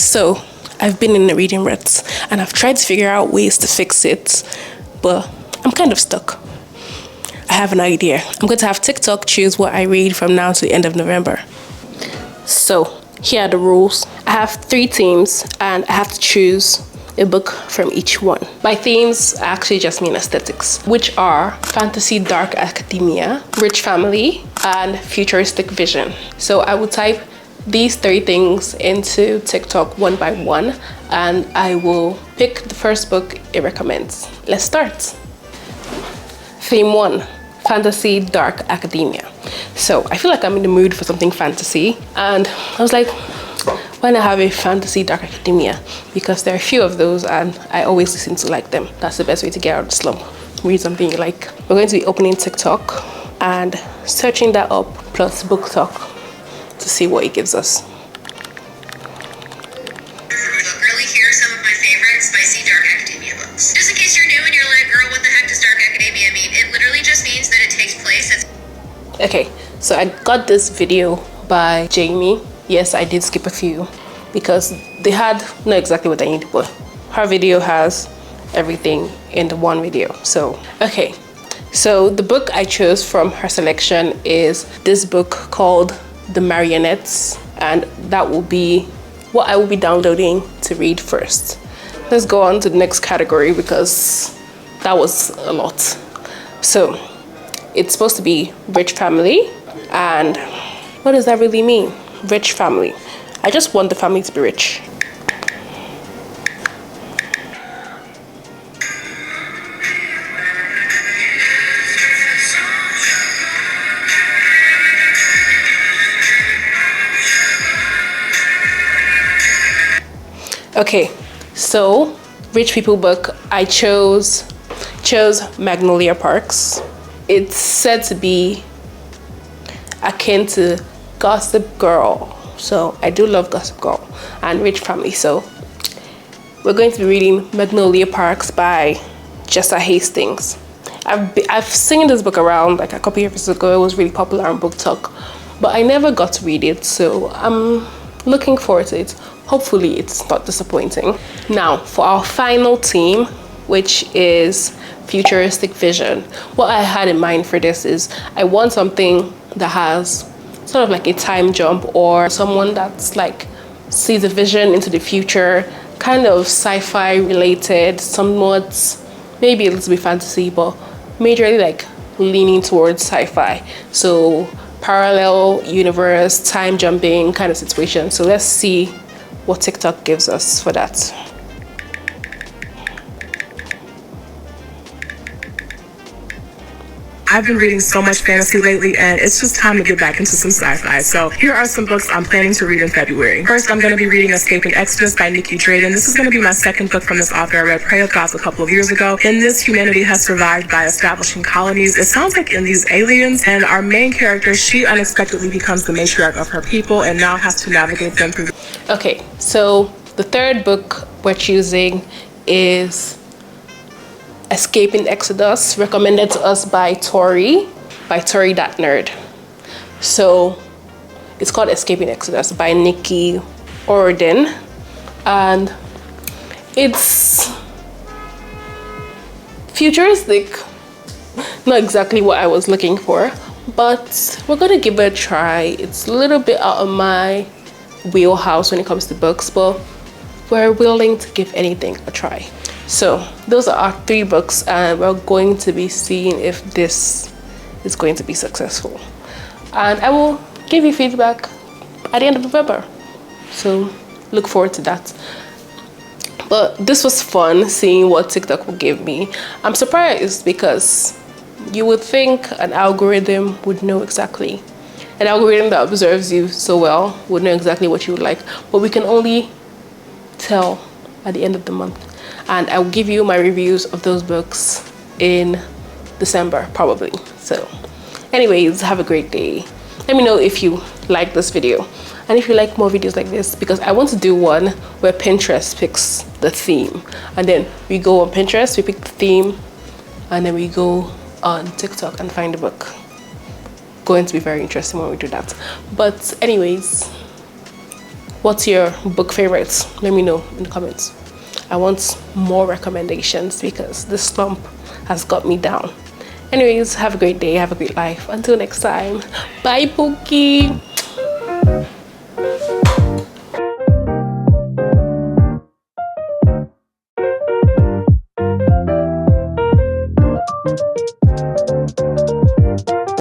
So, I've been in a reading rut and I've tried to figure out ways to fix it, but I'm kind of stuck. I have an idea. I'm going to have TikTok choose what I read from now to the end of November. So, here are the rules. I have 3 themes and I have to choose a book from each one. By themes, I actually just mean aesthetics, which are fantasy, dark academia, rich family, and futuristic vision. So I will type these 3 things into TikTok one by one, and I will pick the first book it recommends. Let's start. Theme 1, fantasy, dark academia. So I feel like I'm in the mood for something fantasy, and I was like, why not have a fantasy dark academia? Because there are a few of those and I always listen to like them. That's the best way to get out of the slump. Read something you like. We're going to be opening TikTok and searching that up plus book talk to see what it gives us. Really, here are some of my favorite spicy dark academia books. Just in case you're new and you're like, girl, what the heck does dark academia mean? It literally just means that it takes place at... Okay, so I got this video by Jamie. Yes, I did skip a few because they had not exactly what I need, but her video has everything in the one video. So, okay. So the book I chose from her selection is this book called The Marionettes, and that will be what I will be downloading to read first. Let's go on to the next category because that was a lot. So it's supposed to be rich family, and what does that really mean? Rich family. I just want the family to be rich. Okay, so rich people book, I chose Magnolia Parks. It's said to be akin to Gossip Girl, so I do love Gossip Girl and rich family. So we're going to be reading Magnolia Parks by Jessa Hastings. I've seen this book around like a couple years ago. It was really popular on Book Talk, but I never got to read it, so I'm looking forward to it. Hopefully it's not disappointing. Now for our final theme, which is futuristic vision. What I had in mind for this is I want something that has sort of like a time jump, or someone that's like sees a vision into the future, kind of sci-fi related, somewhat maybe a little bit fantasy, but majorly like leaning towards sci-fi. So parallel universe, time jumping kind of situation. So let's see what TikTok gives us for that. I've been reading so much fantasy lately, and it's just time to get back into some sci-fi. So here are some books I'm planning to read in February. First, I'm going to be reading Escaping Exodus by Nikki Drayden. This is going to be my second book from this author. I read Prey of Gods a couple of years ago. In this, humanity has survived by establishing colonies. It sounds like in these aliens, and our main character, she unexpectedly becomes the matriarch of her people and now has to navigate them through. Okay, so the third book we're choosing is Escaping Exodus, recommended to us by Tori.nerd. So it's called Escaping Exodus by Nikki Orden, and it's futuristic. Not exactly what I was looking for, but we're gonna give it a try. It's a little bit out of my wheelhouse when it comes to books, but we're willing to give anything a try. So those are our 3 books, and we're going to be seeing if this is going to be successful. And I will give you feedback at the end of November. So look forward to that. But this was fun seeing what TikTok will give me. I'm surprised because you would think an algorithm would know exactly. An algorithm that observes you so well would know exactly what you would like. But we can only tell at the end of the month. And I will give you my reviews of those books in December, probably. So anyways, have a great day. Let me know if you like this video and if you like more videos like this, because I want to do one where Pinterest picks the theme, and then we go on Pinterest, we pick the theme, and then we go on TikTok and find the book. Going to be very interesting when we do that. But anyways, What's your book favorites? Let me know in the comments. I want more recommendations because this slump has got me down. Anyways, have a great day, have a great life. Until next time, bye Pookie.